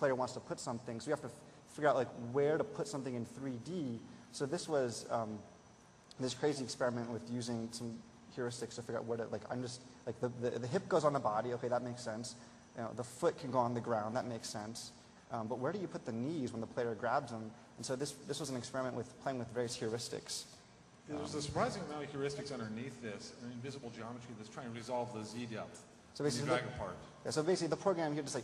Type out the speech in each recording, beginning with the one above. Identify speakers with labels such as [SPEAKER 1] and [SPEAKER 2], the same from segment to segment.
[SPEAKER 1] player wants to put something. So we have to figure out like where to put something in 3D. So this was this crazy experiment with using some heuristics to figure out where to, like, I'm just, like the hip goes on the body, okay, that makes sense. You know, the foot can go on the ground, that makes sense. But where do you put the knees when the player grabs them? And so this was an experiment with playing with various heuristics.
[SPEAKER 2] There's a surprising amount of heuristics underneath this, an invisible geometry that's trying to resolve the z depth. So basically, drag apart.
[SPEAKER 1] Yeah, so basically, the program here just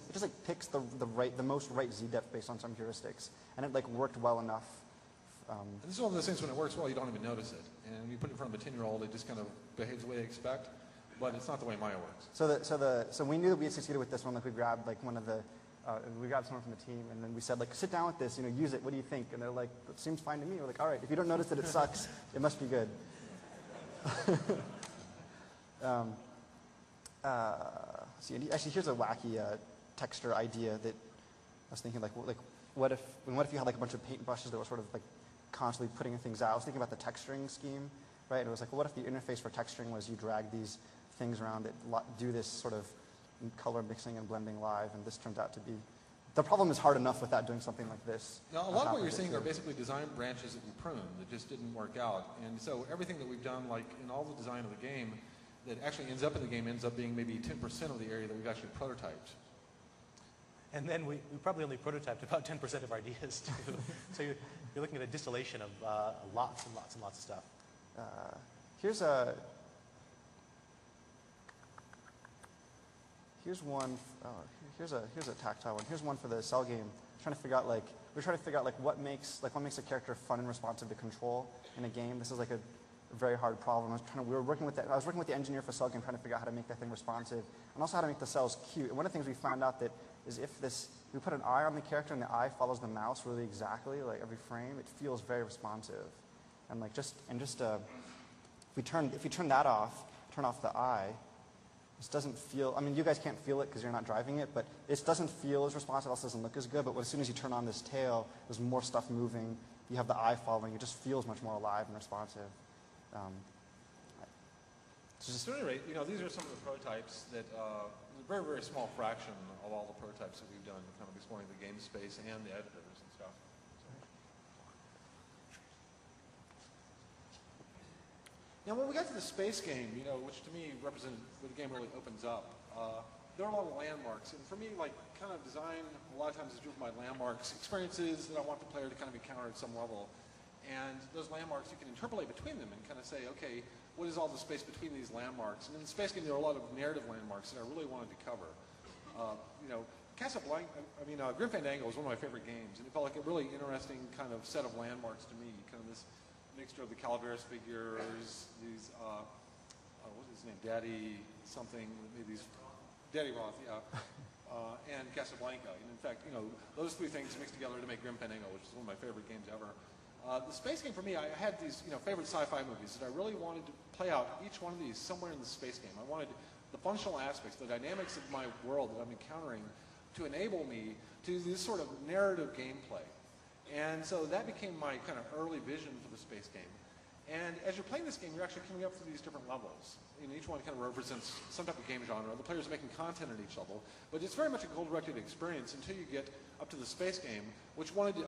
[SPEAKER 1] picks the most right z depth based on some heuristics, and it like worked well enough.
[SPEAKER 2] And this is one of those things when it works well, you don't even notice it, and when you put it in front of a 10-year-old, it just kind of behaves the way they expect. But it's not the way Maya works.
[SPEAKER 1] So we knew that we had succeeded with this one. Like we grabbed like one of the. We grabbed someone from the team, and then we said, like, sit down with this, you know, use it. What do you think? And they're like, it seems fine to me. We're like, all right, if you don't notice that it sucks, it must be good. See, actually, here's a wacky texture idea that I was thinking, like, what if you had like a bunch of paintbrushes that were sort of like constantly putting things out? I was thinking about the texturing scheme, right? And it was like, well, what if the interface for texturing was you drag these things around that do this sort of color mixing and blending live, and this turns out to be, the problem is hard enough without doing something like this.
[SPEAKER 2] Now, a lot of what you're seeing are basically design branches that we pruned that just didn't work out. And so everything that we've done, like in all the design of the game, that actually ends up in the game ends up being maybe 10% of the area that we've actually prototyped.
[SPEAKER 3] And then we probably only prototyped about 10% of our ideas, too. So you're looking at a distillation of lots and lots and lots of stuff.
[SPEAKER 1] Here's one. Here's a tactile one. Here's one for the cell game. We're trying to figure out what makes a character fun and responsive to control in a game. This is like a very hard problem. I was working with the engineer for cell game, trying to figure out how to make that thing responsive, and also how to make the cells cute. And one of the things we found out that is if we put an eye on the character and the eye follows the mouse really exactly, like every frame, it feels very responsive. And like if we turn that off, turn off the eye. This doesn't feel, I mean, you guys can't feel it because you're not driving it, but it doesn't feel as responsive, also doesn't look as good, but as soon as you turn on this tail, there's more stuff moving, you have the eye following, it just feels much more alive and responsive.
[SPEAKER 2] So at any rate, you know, these are some of the prototypes that, a very, very small fraction of all the prototypes that we've done, kind of exploring the game space and the editors and stuff. Now, when we got to the space game, you know, which to me represented where the game really opens up, there are a lot of landmarks. And for me, like, kind of design, a lot of times is driven by landmarks, experiences that I want the player to kind of encounter at some level. And those landmarks, you can interpolate between them and kind of say, okay, what is all the space between these landmarks? And in the space game, there are a lot of narrative landmarks that I really wanted to cover. You know, Grim Fandango was one of my favorite games, and it felt like a really interesting kind of set of landmarks to me, kind of this mixture of the Calaveras figures, these, what's his name, Daddy something, maybe these, Daddy Roth, yeah, and Casablanca. And in fact, you know, those three things mixed together to make Grim Fandango, which is one of my favorite games ever. The space game for me, I had these, you know, favorite sci-fi movies that I really wanted to play out each one of these somewhere in the space game. I wanted the functional aspects, the dynamics of my world that I'm encountering to enable me to this sort of narrative gameplay. And so that became my kind of early vision for the space game. And as you're playing this game, you're actually coming up through these different levels. And each one kind of represents some type of game genre. The players are making content at each level. But it's very much a goal-directed experience until you get up to the space game, which wanted to